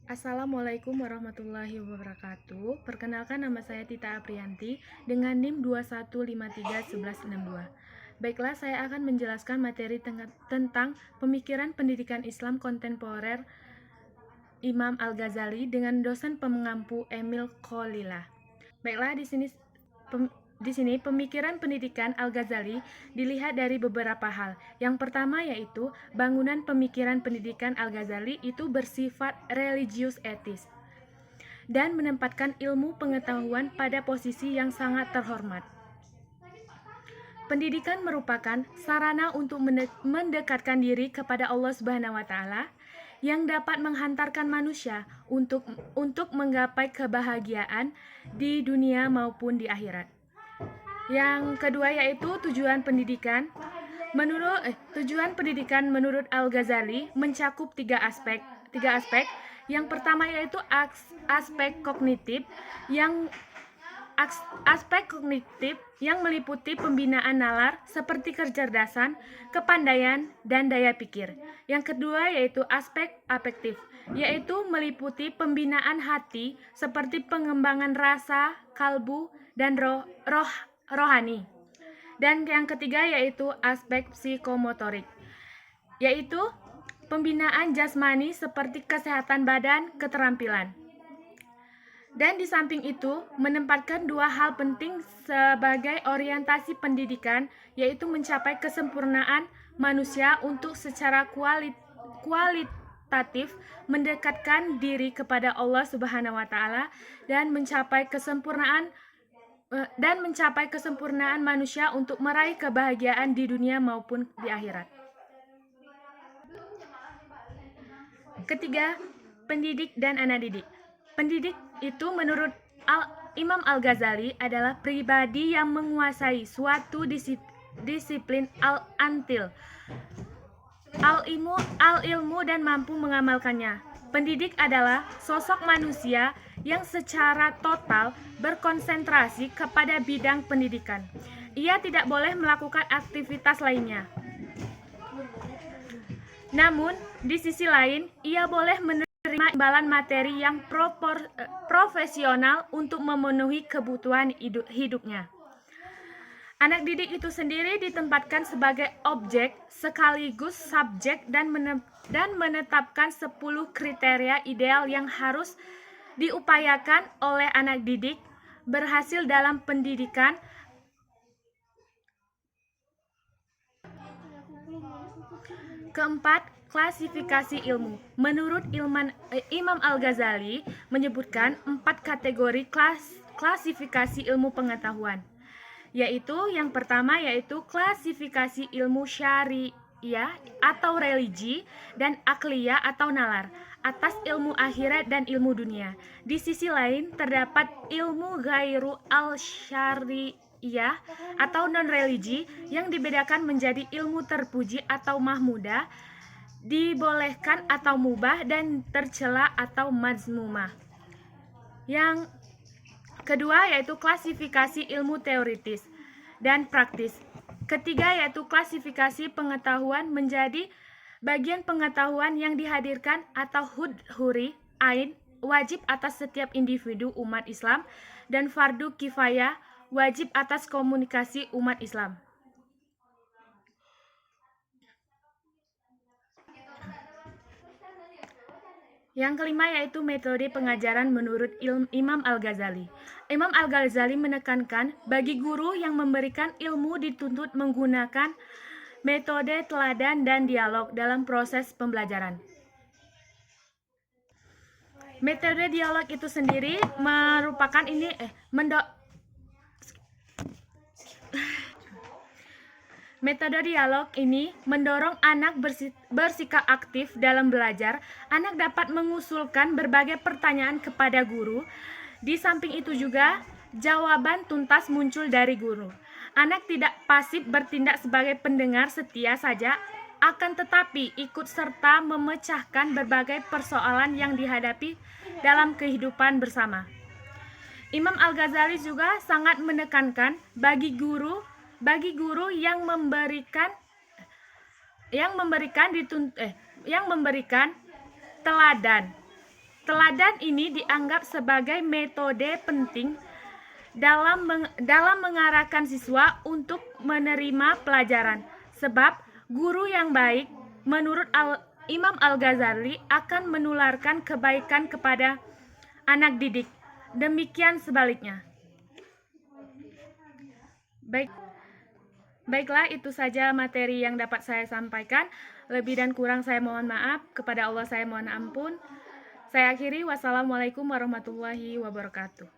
Assalamualaikum warahmatullahi wabarakatuh. Perkenalkan, nama saya Tita Aprianti dengan NIM 21531162. Baiklah, saya akan menjelaskan materi tentang pemikiran pendidikan Islam kontemporer Imam Al-Ghazali dengan dosen pengampu Emil Kholillah. Baiklah, di sini pemikiran pendidikan Al-Ghazali dilihat dari beberapa hal. Yang pertama yaitu bangunan pemikiran pendidikan Al-Ghazali itu bersifat religius etis dan menempatkan ilmu pengetahuan pada posisi yang sangat terhormat. Pendidikan merupakan sarana untuk mendekatkan diri kepada Allah Subhanahu wa taala yang dapat menghantarkan manusia untuk menggapai kebahagiaan di dunia maupun di akhirat. Yang kedua yaitu tujuan pendidikan. Tujuan pendidikan menurut Al-Ghazali mencakup tiga aspek. Yang pertama yaitu aspek kognitif yang meliputi pembinaan nalar seperti kecerdasan, kepandaian, dan daya pikir. Yang kedua yaitu aspek afektif, yaitu meliputi pembinaan hati seperti pengembangan rasa, kalbu, dan rohani. Dan yang ketiga yaitu aspek psikomotorik, yaitu pembinaan jasmani seperti kesehatan badan, keterampilan. Dan di samping itu, menempatkan dua hal penting sebagai orientasi pendidikan, yaitu mencapai kesempurnaan manusia untuk secara kualitatif mendekatkan diri kepada Allah Subhanahu wa taala dan mencapai kesempurnaan manusia untuk meraih kebahagiaan di dunia maupun di akhirat. Ketiga, pendidik dan anak didik. Pendidik itu menurut Imam Al-Ghazali adalah pribadi yang menguasai suatu disiplin al-ilmu dan mampu mengamalkannya. Pendidik adalah sosok manusia yang secara total berkonsentrasi kepada bidang pendidikan. Ia tidak boleh melakukan aktivitas lainnya. Namun, di sisi lain, ia boleh menerima imbalan materi yang profesional untuk memenuhi kebutuhan hidupnya. Anak didik itu sendiri ditempatkan sebagai objek sekaligus subjek dan menetapkan 10 kriteria ideal yang harus diupayakan oleh anak didik berhasil dalam pendidikan. Keempat, klasifikasi ilmu. Menurut Imam Al-Ghazali menyebutkan 4 kategori klasifikasi ilmu pengetahuan, yaitu yang pertama yaitu klasifikasi ilmu syariah atau religi dan akliyah atau nalar atas ilmu akhirat dan ilmu dunia. Di sisi lain terdapat ilmu ghairu al-syariah atau non-religi yang dibedakan menjadi ilmu terpuji atau mahmudah, dibolehkan atau mubah, dan tercela atau mazmumah. Yang kedua yaitu klasifikasi ilmu teoritis dan praktis. Ketiga yaitu klasifikasi pengetahuan menjadi bagian pengetahuan yang dihadirkan atau huri ain wajib atas setiap individu umat Islam dan fardu kifayah wajib atas komunikasi umat Islam. Yang kelima yaitu metode pengajaran menurut Imam Al-Ghazali. Imam Al-Ghazali menekankan bagi guru yang memberikan ilmu dituntut menggunakan metode teladan dan dialog dalam proses pembelajaran. Metode dialog itu sendiri merupakan Metode dialog ini mendorong anak bersikap aktif dalam belajar. Anak dapat mengusulkan berbagai pertanyaan kepada guru. Di samping itu juga, jawaban tuntas muncul dari guru. Anak tidak pasif bertindak sebagai pendengar setia saja, akan tetapi ikut serta memecahkan berbagai persoalan yang dihadapi dalam kehidupan bersama. Imam Al-Ghazali juga sangat menekankan bagi guru yang memberikan teladan Teladan ini dianggap sebagai metode penting dalam mengarahkan siswa untuk menerima pelajaran. Sebab guru yang baik menurut Imam Al-Ghazali akan menularkan kebaikan kepada anak didik. Demikian sebaliknya. Baiklah, itu saja materi yang dapat saya sampaikan. Lebih dan kurang saya mohon maaf. Kepada Allah saya mohon ampun. Saya akhiri. Wassalamualaikum warahmatullahi wabarakatuh.